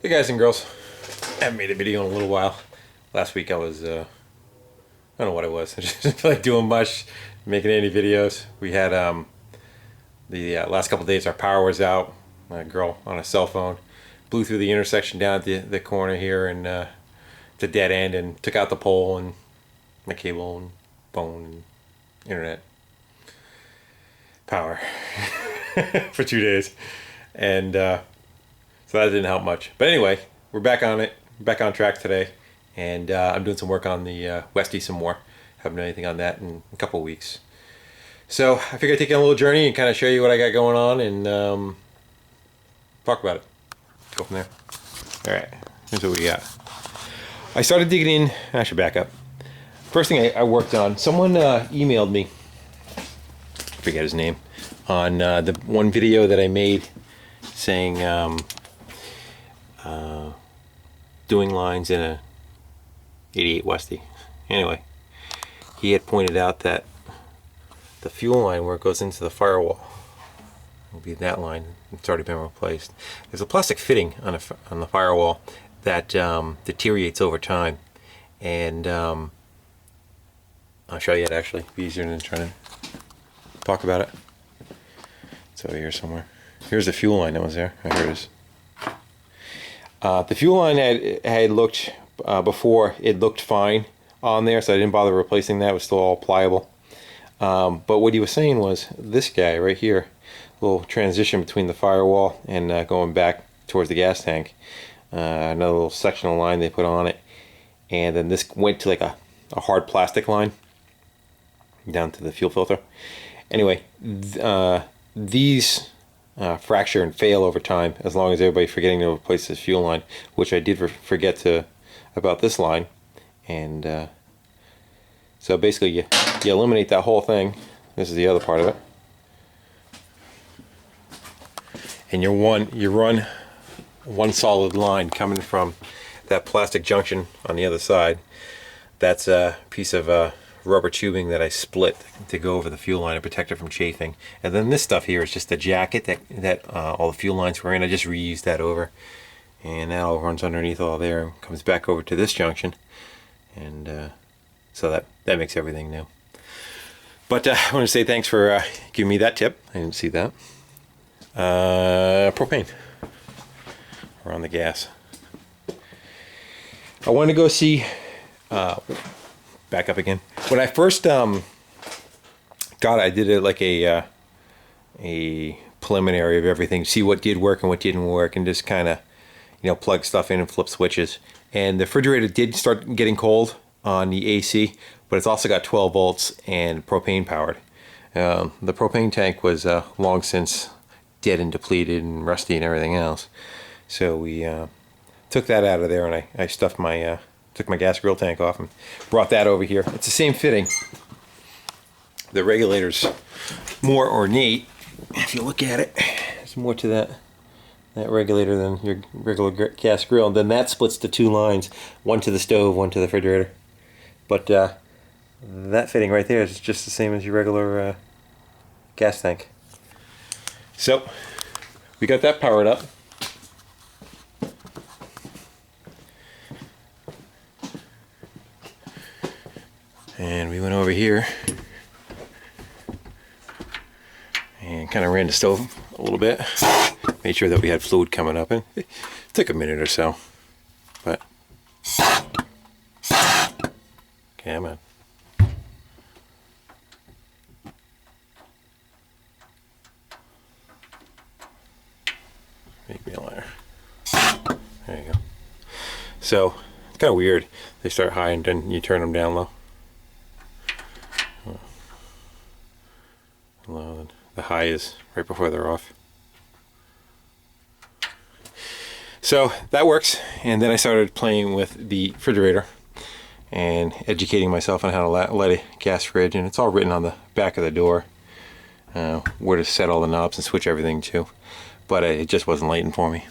Hey guys and girls, I haven't made a video in a little while. Last week I was, I don't know what it was. I just didn't feel like doing much, making any videos. We had the last couple of days our power was out. My girl on a cell phone blew through the intersection down at the corner here, and it's a dead end, and took out the pole and my cable and phone and internet power for 2 days. And so that didn't help much. But anyway, we're back on it, back on track today. And I'm doing some work on the Westy some more. Haven't done anything on that in a couple of weeks. So I figured I'd take you on a little journey and kind of show you what I got going on and talk about it. Go from there. All right, here's what we got. I started digging in. I should back up. First thing I worked on, someone emailed me, I forget his name, on the one video that I made saying doing lines in a 88 Westy. Anyway, he had pointed out that the fuel line where it goes into the firewall will be that line. It's already been replaced. There's a plastic fitting on the firewall that deteriorates over time, and I'll show you it. Actually, it'll be easier than trying to talk about it. It's over here somewhere. Here's the fuel line that was there. Oh, here it is. The fuel line had looked before, it looked fine on there, so I didn't bother replacing that. It was still all pliable. But what he was saying was this guy right here, little transition between the firewall and going back towards the gas tank, another little sectional line they put on it, and then this went to like a hard plastic line down to the fuel filter. Anyway, these fracture and fail over time as long as everybody's forgetting to replace this fuel line, which I did forget about this line. And so basically you eliminate that whole thing. This is the other part of it, and you run one solid line coming from that plastic junction on the other side. That's a piece of rubber tubing that I split to go over the fuel line and protect it from chafing. And then this stuff here is just a jacket that all the fuel lines were in. I just reused that over, and that all runs underneath all there and comes back over to this junction, and so that makes everything new. But I want to say thanks for giving me that tip. I didn't see that. Propane. We're on the gas. I want to go see back up again. When I first got it, I did it like a preliminary of everything, see what did work and what didn't work, and just kind of, plug stuff in and flip switches. And the refrigerator did start getting cold on the AC, but it's also got 12 volts and propane powered. The propane tank was long since dead and depleted and rusty and everything else. So we took that out of there, and I stuffed my took my gas grill tank off and brought that over here. It's the same fitting. The regulator's more ornate. If you look at it, there's more to that regulator than your regular gas grill. And then that splits to two lines, one to the stove, one to the refrigerator. But that fitting right there is just the same as your regular gas tank. So we got that powered up. And we went over here and kind of ran the stove a little bit. Made sure that we had fluid coming up, and it took a minute or so. But come on. Make me a liar. There you go. So it's kind of weird. They start high and then you turn them down low. Low. The high is right before they're off. So that works. And then I started playing with the refrigerator and educating myself on how to light a gas fridge. And it's all written on the back of the door, where to set all the knobs and switch everything to. But it just wasn't lighting for me.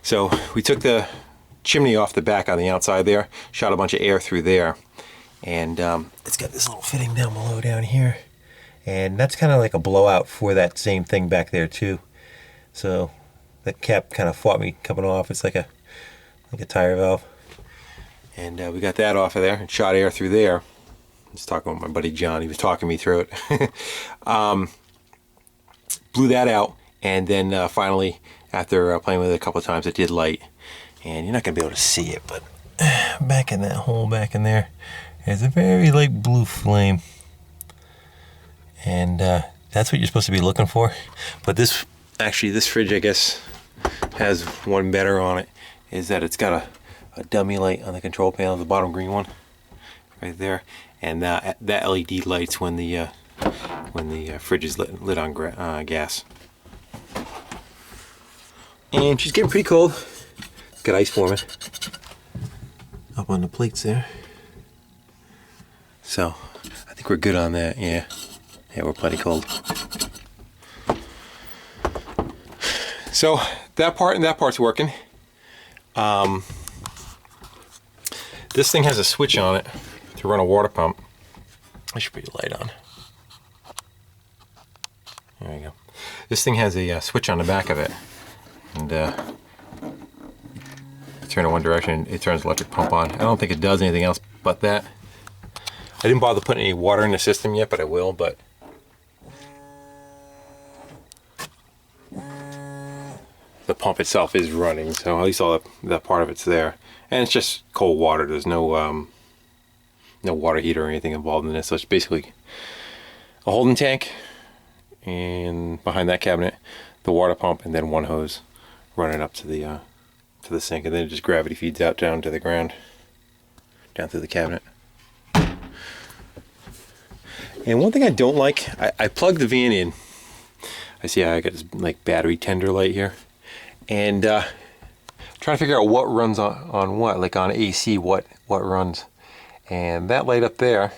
So we took the chimney off the back on the outside there, shot a bunch of air through there, and it's got this little fitting down below down here. And that's kind of like a blowout for that same thing back there too. So that cap kind of fought me coming off. It's like a tire valve. And we got that off of there and shot air through there. I was talking with my buddy John. He was talking me through it. Blew that out, and then finally, after playing with it a couple of times, it did light. And you're not going to be able to see it, but back in that hole back in there, there's a very light blue flame. And that's what you're supposed to be looking for. But this fridge, I guess, has one better on it, is that it's got a dummy light on the control panel, the bottom green one, right there. And that LED lights when the fridge is lit on gas. And she's getting pretty cold. Got ice forming up on the plates there. So I think we're good on that. Yeah, we're plenty cold. So that part's working. This thing has a switch on it to run a water pump. I should put the light on. There we go. This thing has a switch on the back of it, and turn it one direction, it turns the electric pump on. I don't think it does anything else but that. I didn't bother putting any water in the system yet, but I will. But the pump itself is running, so at least all that part of it's there. And it's just cold water. There's no water heater or anything involved in this. So it's basically a holding tank, and behind that cabinet, the water pump, and then one hose running up to the sink, and then it just gravity feeds out down to the ground, down through the cabinet. And one thing I don't like, I plugged the van in. I see how I got this like battery tender light here, and trying to figure out what runs on what, like on AC, what runs. And that light up there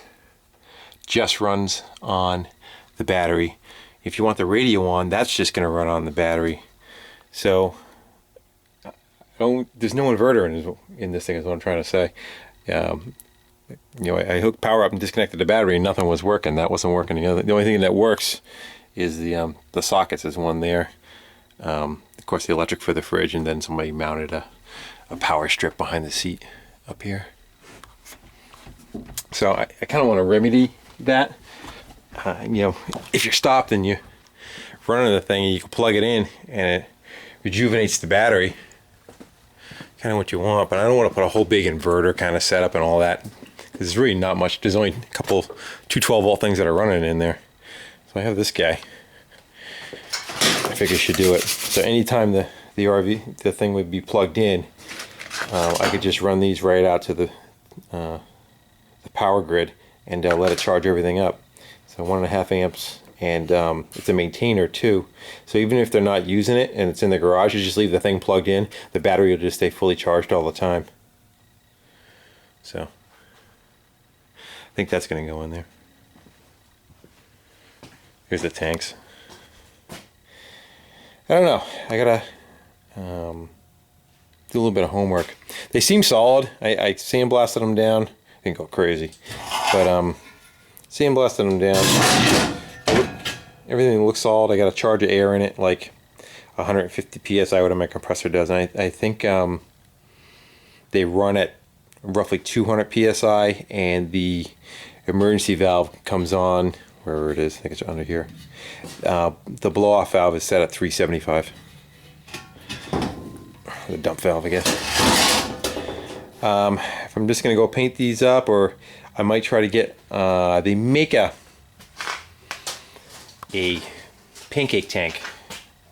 just runs on the battery. If you want the radio on, that's just going to run on the battery. So there's no inverter in this thing, is what I'm trying to say. I hooked power up and disconnected the battery, and nothing was working. That wasn't working. The only thing that works is the sockets. There's one there. Of course, the electric for the fridge, and then somebody mounted a power strip behind the seat up here. So I kind of want to remedy that. If you're stopped and you run into the thing, you can plug it in and it rejuvenates the battery. Kind of what you want, but I don't want to put a whole big inverter kind of setup and all that. There's really not much. There's only a couple 212-volt things that are running in there. So I have this guy. I figure I should do it. So anytime the thing would be plugged in, I could just run these right out to the power grid and let it charge everything up. So 1.5 amps, and it's a maintainer too. So even if they're not using it and it's in the garage, you just leave the thing plugged in, the battery will just stay fully charged all the time. So I think that's going to go in there. Here's the tanks. I don't know. I gotta do a little bit of homework. They seem solid. I sandblasted them down. Didn't go crazy, but sandblasted them down. Everything looks solid. I got a charge of air in it, like 150 psi, what my compressor does. And I think they run at roughly 200 psi, and the emergency valve comes on wherever it is. I think it's under here. The blow-off valve is set at 375. The dump valve, I guess. If I'm just gonna go paint these up, or I might try to get. They make a pancake tank.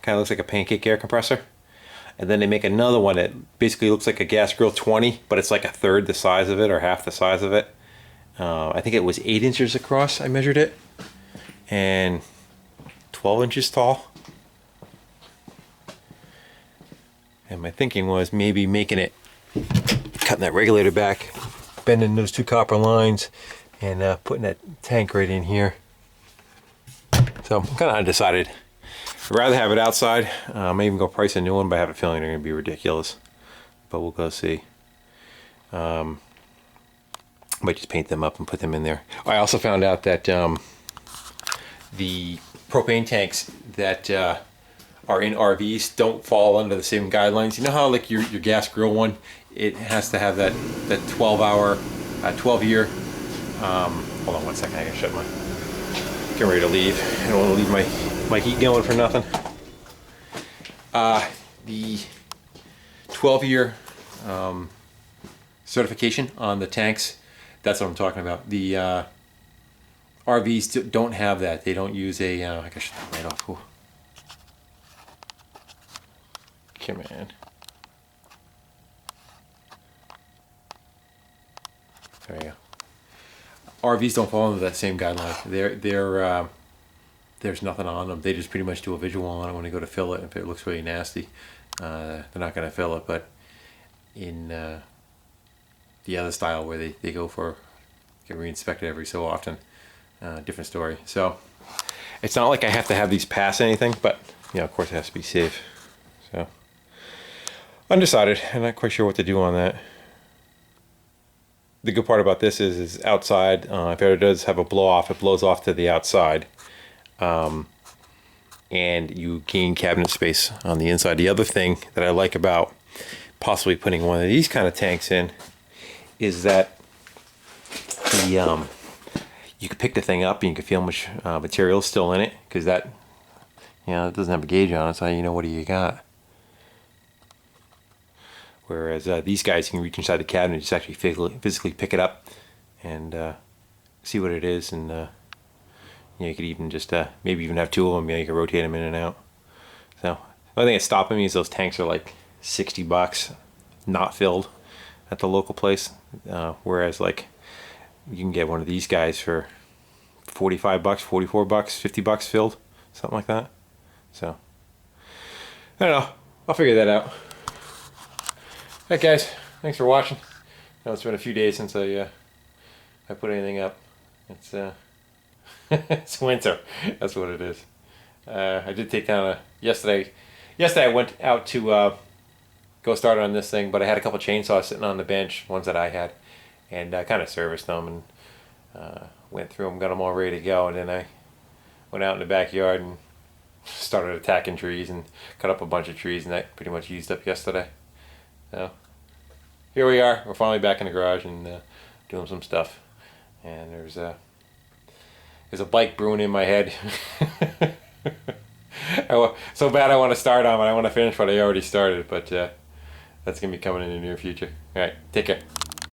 Kind of looks like a pancake air compressor. And then they make another one that basically looks like a gas grill 20, but it's like a third the size of it, or half the size of it. I think it was 8 inches across. I measured it, and 12 inches tall. And my thinking was maybe making it, cutting that regulator back, bending those 2 copper lines, and putting that tank right in here. So I'm kind of undecided. I'd rather have it outside. I may even go price a new one, but I have a feeling they're going to be ridiculous. But we'll go see. Might just paint them up and put them in there. I also found out that the propane tanks that are in RVs don't fall under the same guidelines. You know how like your gas grill one, it has to have that 12-year. Hold on one second. I gotta shut my. Getting ready to leave. I don't want to leave my heat going for nothing. The 12-year certification on the tanks. That's what I'm talking about. The RVs don't have that. They don't use a. I gotta shut that right off. Ooh. Come on. There you go. RVs don't fall under that same guideline. There's nothing on them. They just pretty much do a visual on it when they go to fill it. If it looks really nasty, they're not going to fill it. But in the other style where they go for get re-inspected every so often, different story. So it's not like I have to have these pass anything, but you know, of course, it has to be safe. So undecided. I'm not quite sure what to do on that. The good part about this is outside. If it does have a blow off, it blows off to the outside, and you gain cabinet space on the inside. The other thing that I like about possibly putting one of these kind of tanks in is that the you can pick the thing up and you can feel how much material is still in it, because that, you know, it doesn't have a gauge on it, so you know what do you got. Whereas these guys, you can reach inside the cabinet and just actually physically pick it up and see what it is. And you know, you could even just maybe even have two of them. You know, you can rotate them in and out. So the only thing that's stopping me is those tanks are like $60, not filled at the local place. Whereas like you can get one of these guys for $45, $44, $50 filled, something like that. So I don't know. I'll figure that out. Alright guys, thanks for watching. I know it's been a few days since I put anything up. It's it's winter. That's what it is. I did take down yesterday I went out to go start on this thing, but I had a couple chainsaws sitting on the bench, ones that I had, and I kind of serviced them and went through them, got them all ready to go, and then I went out in the backyard and started attacking trees and cut up a bunch of trees, and that pretty much used up yesterday. So here we are. We're finally back in the garage and doing some stuff. And there's a bike brewing in my head. So bad I want to start on it. I want to finish what I already started, but that's gonna be coming in the near future. All right, take care.